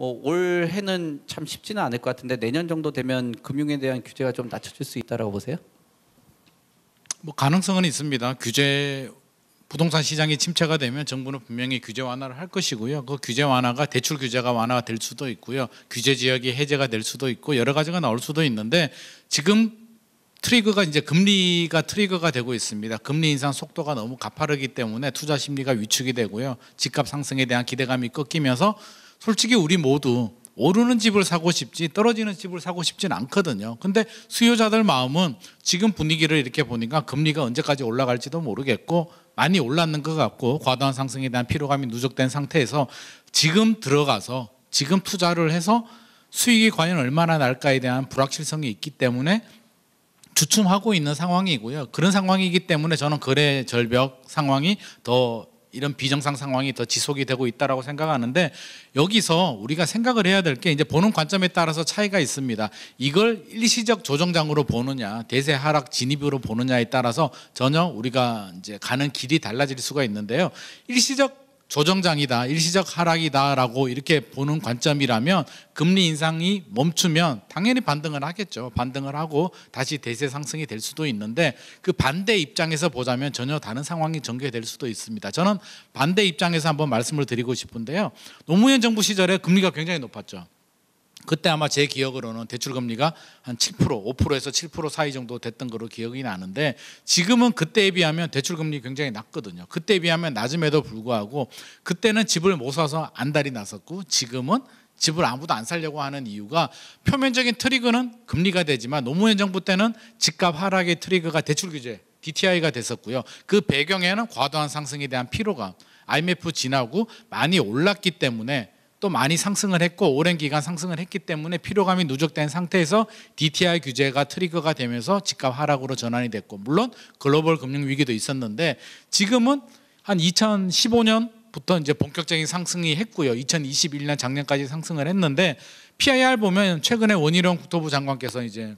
뭐 올해는 참 쉽지는 않을 것 같은데 내년 정도 되면 금융에 대한 규제가 좀 낮춰질 수 있다라고 보세요? 뭐 가능성은 있습니다. 부동산 시장이 침체가 되면 정부는 분명히 규제 완화를 할 것이고요. 그 규제 완화가 대출 규제가 완화가 될 수도 있고요. 규제 지역이 해제가 될 수도 있고 여러 가지가 나올 수도 있는데 지금 트리거가 이제 금리가 트리거가 되고 있습니다. 금리 인상 속도가 너무 가파르기 때문에 투자 심리가 위축이 되고요. 집값 상승에 대한 기대감이 꺾이면서 솔직히 우리 모두 오르는 집을 사고 싶지 떨어지는 집을 사고 싶지는 않거든요. 근데 수요자들 마음은 지금 분위기를 이렇게 보니까 금리가 언제까지 올라갈지도 모르겠고 많이 올랐는 것 같고 과도한 상승에 대한 피로감이 누적된 상태에서 지금 들어가서 지금 투자를 해서 수익이 과연 얼마나 날까에 대한 불확실성이 있기 때문에 주춤하고 있는 상황이고요. 그런 상황이기 때문에 저는 거래 절벽 상황이 더 이런 비정상 상황이 더 지속이 되고 있다라고 생각하는데 여기서 우리가 생각을 해야 될 게 이제 보는 관점에 따라서 차이가 있습니다. 이걸 일시적 조정장으로 보느냐, 대세 하락 진입으로 보느냐에 따라서 전혀 우리가 이제 가는 길이 달라질 수가 있는데요. 일시적 조정장이다, 일시적 하락이다라고 이렇게 보는 관점이라면 금리 인상이 멈추면 당연히 반등을 하겠죠. 반등을 하고 다시 대세 상승이 될 수도 있는데 그 반대 입장에서 보자면 전혀 다른 상황이 전개될 수도 있습니다. 저는 반대 입장에서 한번 말씀을 드리고 싶은데요. 노무현 정부 시절에 금리가 굉장히 높았죠. 그때 아마 제 기억으로는 대출금리가 한 7%, 5%에서 7% 사이 정도 됐던 거로 기억이 나는데 지금은 그때에 비하면 대출금리 굉장히 낮거든요. 그때에 비하면 낮음에도 불구하고 그때는 집을 못 사서 안달이 났었고 지금은 집을 아무도 안 살려고 하는 이유가 표면적인 트리거는 금리가 되지만 노무현 정부 때는 집값 하락의 트리거가 대출 규제, DTI가 됐었고요. 그 배경에는 과도한 상승에 대한 피로감, IMF 지나고 많이 올랐기 때문에 또 많이 상승을 했고 오랜 기간 상승을 했기 때문에 피로감이 누적된 상태에서 DTI 규제가 트리거가 되면서 집값 하락으로 전환이 됐고 물론 글로벌 금융 위기도 있었는데 지금은 한 2015년부터 이제 본격적인 상승이 했고요. 2021년 작년까지 상승을 했는데 PIR 보면 최근에 원희룡 국토부 장관께서 이제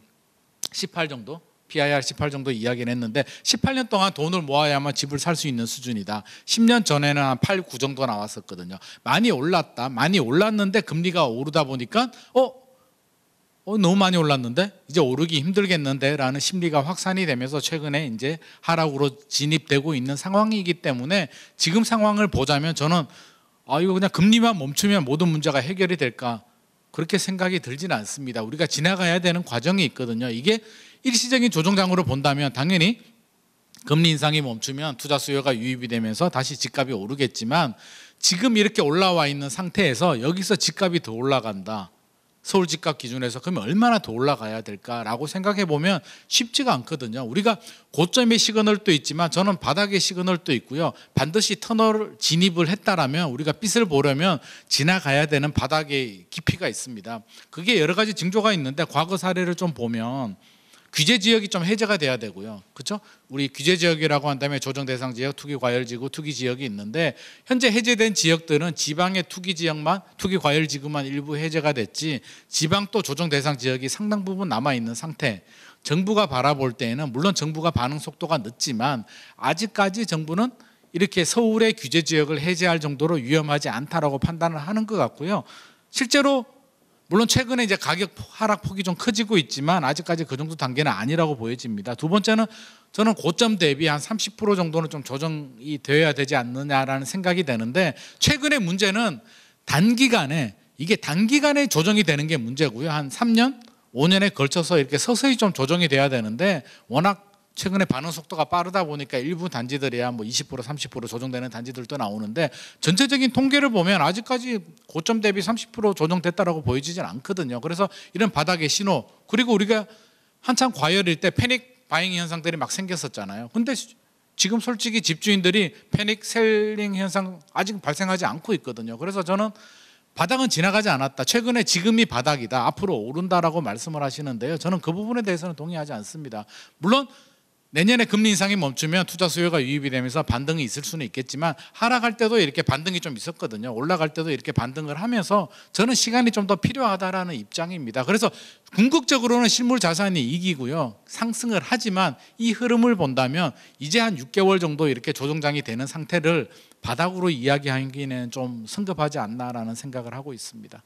18 정도 PIR 18 정도 이야기를 했는데 18년 동안 돈을 모아야만 집을 살 수 있는 수준이다. 10년 전에는 한 8, 9 정도 나왔었거든요. 많이 올랐다. 많이 올랐는데 금리가 오르다 보니까 너무 많이 올랐는데 이제 오르기 힘들겠는데 라는 심리가 확산이 되면서 최근에 이제 하락으로 진입되고 있는 상황이기 때문에 지금 상황을 보자면 저는 이거 그냥 금리만 멈추면 모든 문제가 해결이 될까 그렇게 생각이 들지는 않습니다. 우리가 지나가야 되는 과정이 있거든요. 이게 일시적인 조정장으로 본다면 당연히 금리 인상이 멈추면 투자 수요가 유입이 되면서 다시 집값이 오르겠지만 지금 이렇게 올라와 있는 상태에서 여기서 집값이 더 올라간다. 서울 집값 기준에서 그러면 얼마나 더 올라가야 될까라고 생각해 보면 쉽지가 않거든요. 우리가 고점의 시그널도 있지만 저는 바닥의 시그널도 있고요. 반드시 터널 진입을 했다라면 우리가 빛을 보려면 지나가야 되는 바닥의 깊이가 있습니다. 그게 여러 가지 징조가 있는데 과거 사례를 좀 보면 규제 지역이 좀 해제가 돼야 되고요. 그렇죠? 우리 규제 지역이라고 한다면 조정 대상 지역, 투기 과열 지구, 투기 지역이 있는데 현재 해제된 지역들은 지방의 투기 지역만, 투기 과열 지구만 일부 해제가 됐지 지방 또 조정 대상 지역이 상당 부분 남아 있는 상태. 정부가 바라볼 때에는 물론 정부가 반응 속도가 늦지만 아직까지 정부는 이렇게 서울의 규제 지역을 해제할 정도로 위험하지 않다라고 판단을 하는 것 같고요. 실제로 물론 최근에 이제 가격 하락 폭이 좀 커지고 있지만 아직까지 그 정도 단계는 아니라고 보여집니다. 두 번째는 저는 고점 대비 한 30% 정도는 좀 조정이 되어야 되지 않느냐라는 생각이 되는데 최근의 문제는 이게 단기간에 조정이 되는 게 문제고요. 한 3년, 5년에 걸쳐서 이렇게 서서히 좀 조정이 돼야 되는데 워낙 최근에 반응 속도가 빠르다 보니까 일부 단지들이야 뭐 20%, 30% 조정되는 단지들도 나오는데 전체적인 통계를 보면 아직까지 고점 대비 30% 조정됐다라고 보여지진 않거든요. 그래서 이런 바닥의 신호 그리고 우리가 한참 과열일 때 패닉 바잉 현상들이 막 생겼었잖아요. 근데 지금 솔직히 집주인들이 패닉 셀링 현상 아직 발생하지 않고 있거든요. 그래서 저는 바닥은 지나가지 않았다. 최근에 지금이 바닥이다. 앞으로 오른다라고 말씀을 하시는데요. 저는 그 부분에 대해서는 동의하지 않습니다. 물론 내년에 금리 인상이 멈추면 투자 수요가 유입이 되면서 반등이 있을 수는 있겠지만 하락할 때도 이렇게 반등이 좀 있었거든요. 올라갈 때도 이렇게 반등을 하면서 저는 시간이 좀 더 필요하다라는 입장입니다. 그래서 궁극적으로는 실물 자산이 이기고요. 상승을 하지만 이 흐름을 본다면 이제 한 6개월 정도 이렇게 조정장이 되는 상태를 바닥으로 이야기하기는 좀 성급하지 않나라는 생각을 하고 있습니다.